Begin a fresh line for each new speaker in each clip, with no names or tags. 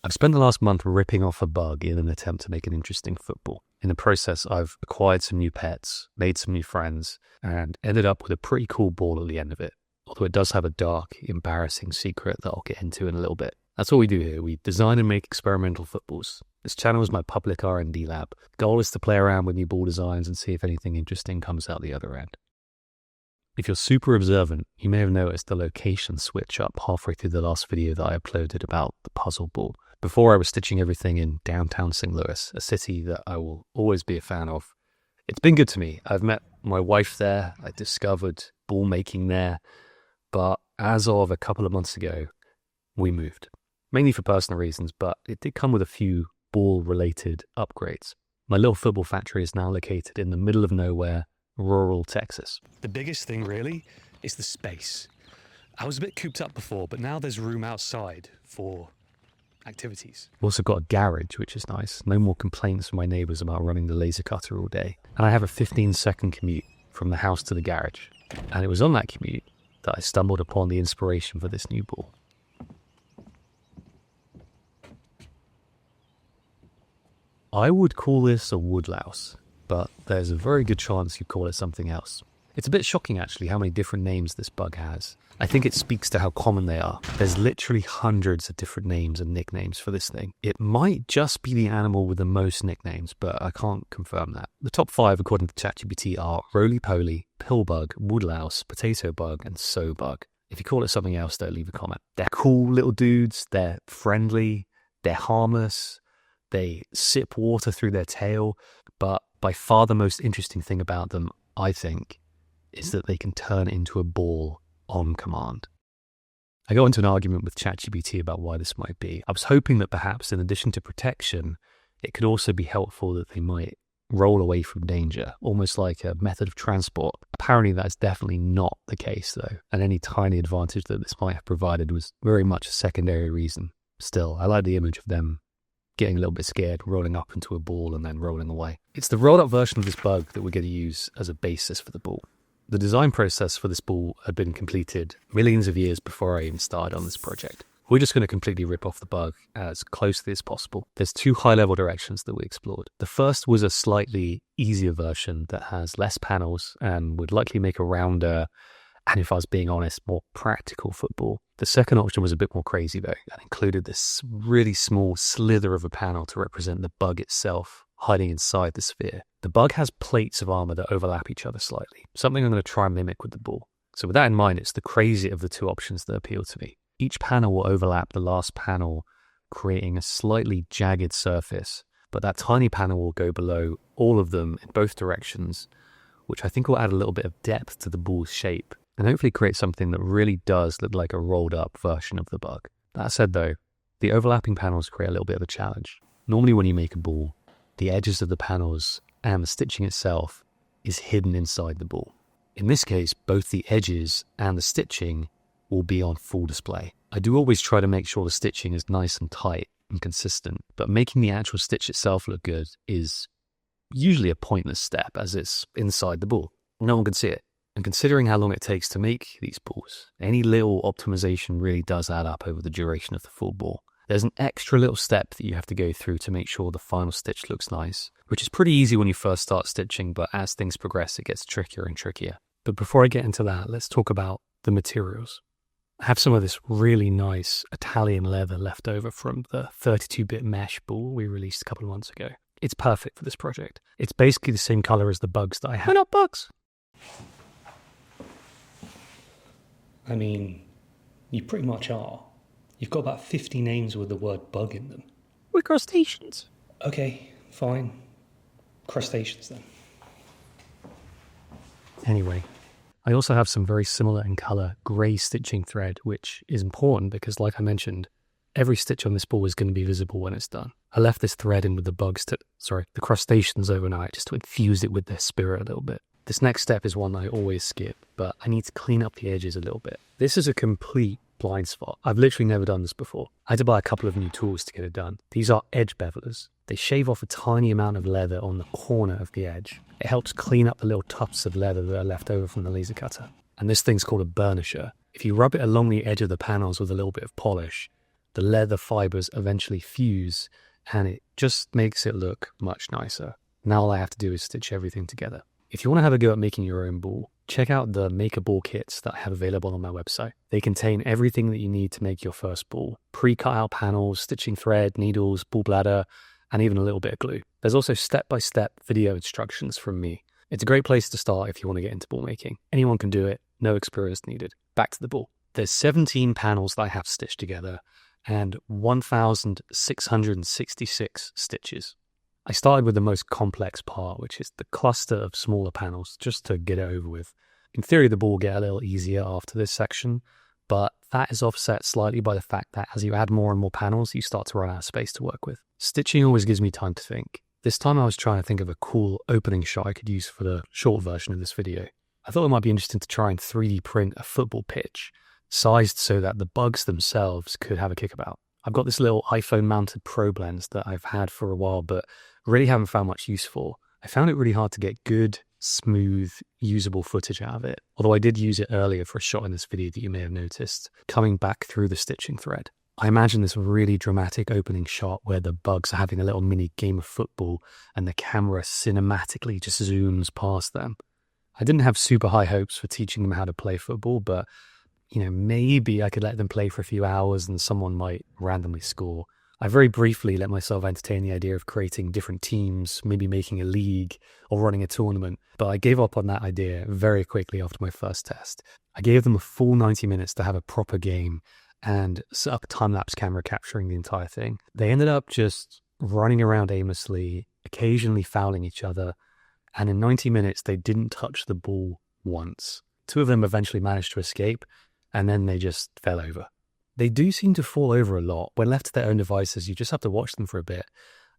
I've spent the last month ripping off a bug in an attempt to make an interesting football. In the process, I've acquired some new pets, made some new friends, and ended up with a pretty cool ball at the end of it. Although it does have a dark, embarrassing secret that I'll get into in a little bit. That's all we do here. We design and make experimental footballs. This channel is my public R&D lab. The goal is to play around with new ball designs and see if anything interesting comes out the other end. If you're super observant, you may have noticed the location switch up halfway through the last video that I uploaded about the puzzle ball. Before I was stitching everything in downtown St. Louis, a city that I will always be a fan of. It's been good to me. I've met my wife there. I discovered ball making there. But as of a couple of months ago, we moved. Mainly for personal reasons, but it did come with a few ball-related upgrades. My little football factory is now located in the middle of nowhere, rural Texas. The biggest thing really is the space. I was a bit cooped up before, but now there's room outside for activities. I've also got a garage, which is nice. No more complaints from my neighbours about running the laser cutter all day. And I have a 15-second commute from the house to the garage. And it was on that commute that I stumbled upon the inspiration for this new ball. I would call this a woodlouse, but there's a very good chance you call it something else. It's a bit shocking actually how many different names this bug has. I think it speaks to how common they are. There's literally hundreds of different names and nicknames for this thing. It might just be the animal with the most nicknames, but I can't confirm that. The top 5 according to ChatGPT are roly-poly, pillbug, woodlouse, potato bug, and sow bug. If you call it something else, don't leave a comment. They're cool little dudes, they're friendly, they're harmless, they sip water through their tail, but by far the most interesting thing about them, I think, is that they can turn into a ball on command. I got into an argument with ChatGPT about why this might be. I was hoping that perhaps in addition to protection, it could also be helpful that they might roll away from danger, almost like a method of transport. Apparently that's definitely not the case though, and any tiny advantage that this might have provided was very much a secondary reason. Still, I like the image of them getting a little bit scared, rolling up into a ball and then rolling away. It's the rolled up version of this bug that we're going to use as a basis for the ball. The design process for this ball had been completed millions of years before I even started on this project. We're just going to completely rip off the bug as closely as possible. There's 2 high-level directions that we explored. The first was a slightly easier version that has less panels and would likely make a rounder, and if I was being honest, more practical football. The second option was a bit more crazy though, and included this really small slither of a panel to represent the bug itself hiding inside the sphere. The bug has plates of armor that overlap each other slightly, something I'm going to try and mimic with the ball. So with that in mind, it's the crazier of the 2 options that appeal to me. Each panel will overlap the last panel, creating a slightly jagged surface, but that tiny panel will go below all of them in both directions, which I think will add a little bit of depth to the ball's shape, and hopefully create something that really does look like a rolled up version of the bug. That said though, the overlapping panels create a little bit of a challenge. Normally when you make a ball, the edges of the panels and the stitching itself is hidden inside the ball. In this case, both the edges and the stitching will be on full display. I do always try to make sure the stitching is nice and tight and consistent, but making the actual stitch itself look good is usually a pointless step as it's inside the ball. No one can see it. And considering how long it takes to make these balls, any little optimization really does add up over the duration of the full ball. There's an extra little step that you have to go through to make sure the final stitch looks nice, which is pretty easy when you first start stitching, but as things progress, it gets trickier and trickier. But before I get into that, let's talk about the materials. I have some of this really nice Italian leather left over from the 32-bit mesh ball we released a couple of months ago. It's perfect for this project. It's basically the same color as the bugs that I have. We're not bugs! I mean, you pretty much are. You've got about 50 names with the word bug in them. We're crustaceans. Okay, fine. Crustaceans then. Anyway, I also have some very similar in colour grey stitching thread, which is important because, like I mentioned, every stitch on this ball is going to be visible when it's done. I left this thread in with the crustaceans overnight just to infuse it with their spirit a little bit. This next step is one I always skip, but I need to clean up the edges a little bit. This is a complete blind spot. I've literally never done this before. I had to buy a couple of new tools to get it done. These are edge bevelers. They shave off a tiny amount of leather on the corner of the edge. It helps clean up the little tufts of leather that are left over from the laser cutter. And this thing's called a burnisher. If you rub it along the edge of the panels with a little bit of polish, the leather fibers eventually fuse and it just makes it look much nicer. Now all I have to do is stitch everything together. If you want to have a go at making your own ball, check out the Make a Ball kits that I have available on my website. They contain everything that you need to make your first ball. Pre-cut out panels, stitching thread, needles, ball bladder, and even a little bit of glue. There's also step-by-step video instructions from me. It's a great place to start if you want to get into ball making. Anyone can do it, no experience needed. Back to the ball. There's 17 panels that I have stitched together and 1,666 stitches. I started with the most complex part, which is the cluster of smaller panels, just to get it over with. In theory, the ball will get a little easier after this section, but that is offset slightly by the fact that as you add more and more panels, you start to run out of space to work with. Stitching always gives me time to think. This time I was trying to think of a cool opening shot I could use for the short version of this video. I thought it might be interesting to try and 3D print a football pitch, sized so that the bugs themselves could have a kickabout. I've got this little iPhone mounted probe lens that I've had for a while, but really haven't found much use for. I found it really hard to get good, smooth, usable footage out of it. Although I did use it earlier for a shot in this video that you may have noticed, coming back through the stitching thread. I imagine this really dramatic opening shot where the bugs are having a little mini game of football and the camera cinematically just zooms past them. I didn't have super high hopes for teaching them how to play football, but maybe I could let them play for a few hours and someone might randomly score. I very briefly let myself entertain the idea of creating different teams, maybe making a league or running a tournament, but I gave up on that idea very quickly after my first test. I gave them a full 90 minutes to have a proper game and set up a time-lapse camera capturing the entire thing. They ended up just running around aimlessly, occasionally fouling each other, and in 90 minutes they didn't touch the ball once. 2 of them eventually managed to escape, and then they just fell over. They do seem to fall over a lot. When left to their own devices, you just have to watch them for a bit,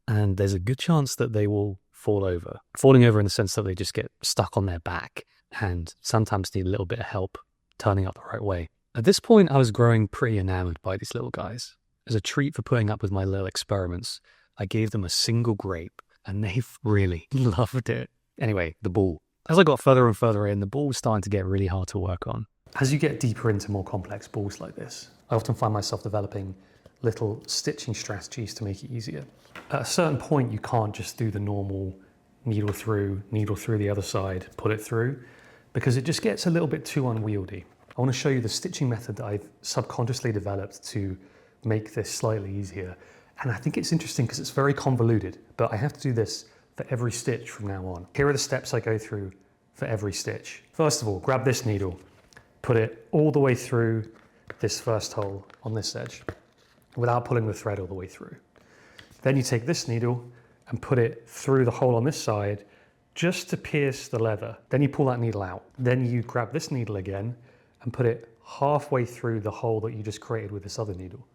and there's a good chance that they will fall over. Falling over in the sense that they just get stuck on their back, and sometimes need a little bit of help turning up the right way. At this point, I was growing pretty enamored by these little guys. As a treat for putting up with my little experiments, I gave them a single grape, and they really loved it. Anyway, the ball. As I got further and further in, the ball was starting to get really hard to work on. As you get deeper into more complex balls like this, I often find myself developing little stitching strategies to make it easier. At a certain point, you can't just do the normal needle through the other side, pull it through, because it just gets a little bit too unwieldy. I want to show you the stitching method that I've subconsciously developed to make this slightly easier. And I think it's interesting because it's very convoluted, but I have to do this for every stitch from now on. Here are the steps I go through for every stitch. First of all, grab this needle, put it all the way through this first hole on this edge without pulling the thread all the way through. Then you take this needle and put it through the hole on this side just to pierce the leather. Then you pull that needle out. Then you grab this needle again and put it halfway through the hole that you just created with this other needle.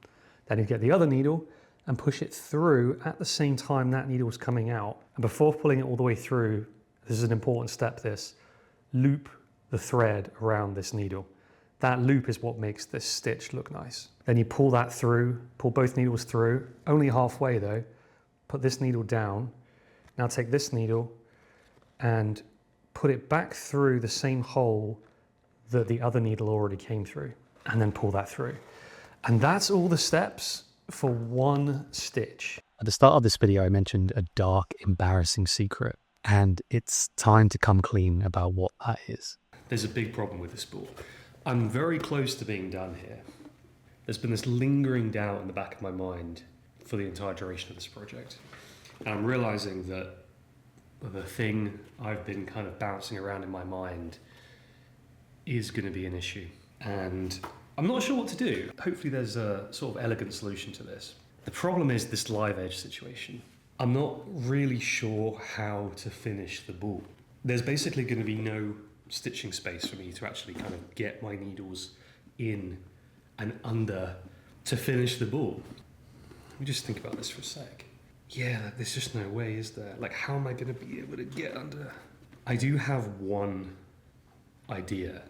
Then you get the other needle and push it through at the same time that needle was coming out. And before pulling it all the way through, this is an important step, loop the thread around this needle. That loop is what makes this stitch look nice. Then you pull that through, pull both needles through, only halfway though. Put this needle down. Now take this needle and put it back through the same hole that the other needle already came through, and then pull that through. And that's all the steps for one stitch. At the start of this video, I mentioned a dark, embarrassing secret, and it's time to come clean about what that is. There's a big problem with this ball. I'm very close to being done here. There's been this lingering doubt in the back of my mind for the entire duration of this project. And I'm realizing that the thing I've been kind of bouncing around in my mind is going to be an issue. And I'm not sure what to do. Hopefully there's a sort of elegant solution to this. The problem is this live edge situation. I'm not really sure how to finish the ball. There's basically going to be no stitching space for me to actually kind of get my needles in and under to finish the ball. Let me just think about this for a sec. Yeah, there's just no way, is there? Like, how am I going to be able to get under? I do have one idea,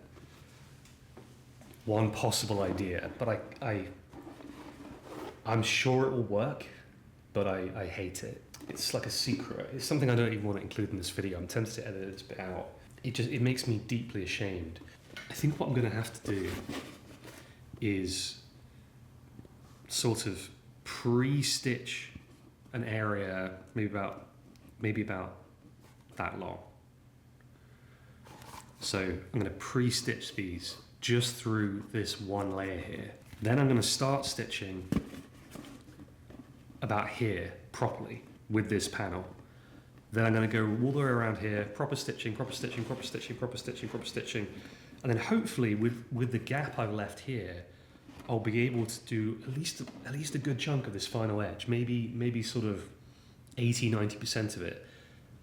one possible idea, but I'm sure it will work, but I hate it. It's like a secret. It's something I don't even want to include in this video. I'm tempted to edit this bit out. It makes me deeply ashamed. I think what I'm going to have to do is
sort of pre-stitch an area maybe about that long. So I'm going to pre-stitch these just through this one layer here. Then I'm going to start stitching about here properly with this panel. Then I'm going to go all the way around here, proper stitching, proper stitching, proper stitching, proper stitching, proper stitching. And then hopefully with the gap I've left here, I'll be able to do at least a good chunk of this final edge, maybe sort of 80-90% of it.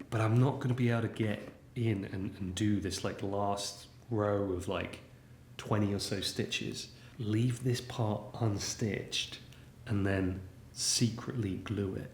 But I'm not going to be able to get in and do this like last row of like 20 or so stitches. Leave this part unstitched and then secretly glue it.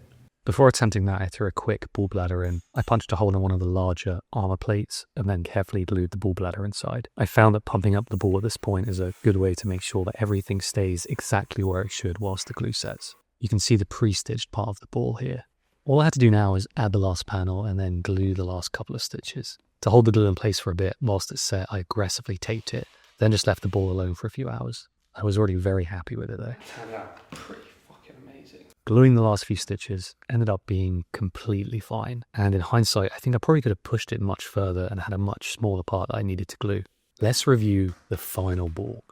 Before attempting that, I threw a quick ball bladder in. I punched a hole in one of the larger armor plates and then carefully glued the ball bladder inside. I found that pumping up the ball at this point is a good way to make sure that everything stays exactly where it should whilst the glue sets. You can see the pre-stitched part of the ball here. All I had to do now is add the last panel and then glue the last couple of stitches. To hold the glue in place for a bit whilst it set, I aggressively taped it, then just left the ball alone for a few hours. I was already very happy with it though.
It turned out pretty fucking amazing.
Gluing the last few stitches ended up being completely fine, and in hindsight I think I probably could have pushed it much further and had a much smaller part that I needed to glue. Let's review the final ball.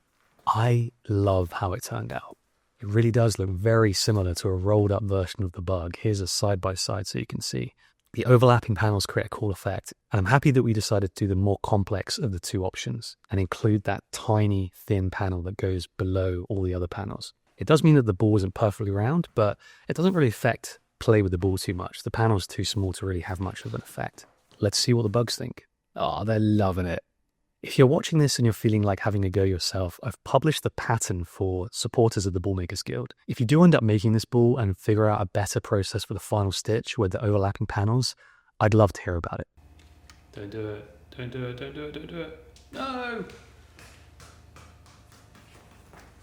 I love how it turned out. It really does look very similar to a rolled up version of the bug. Here's a side by side so you can see. The overlapping panels create a cool effect, and I'm happy that we decided to do the more complex of the two options and include that tiny thin panel that goes below all the other panels. It does mean that the ball isn't perfectly round, but it doesn't really affect play with the ball too much. The panel's too small to really have much of an effect. Let's see what the bugs think. Oh, they're loving it. If you're watching this and you're feeling like having a go yourself, I've published the pattern for supporters of the Ball Makers Guild. If you do end up making this ball and figure out a better process for the final stitch with the overlapping panels, I'd love to hear about it.
Don't do it. Don't do it. Don't do it. Don't do it. No!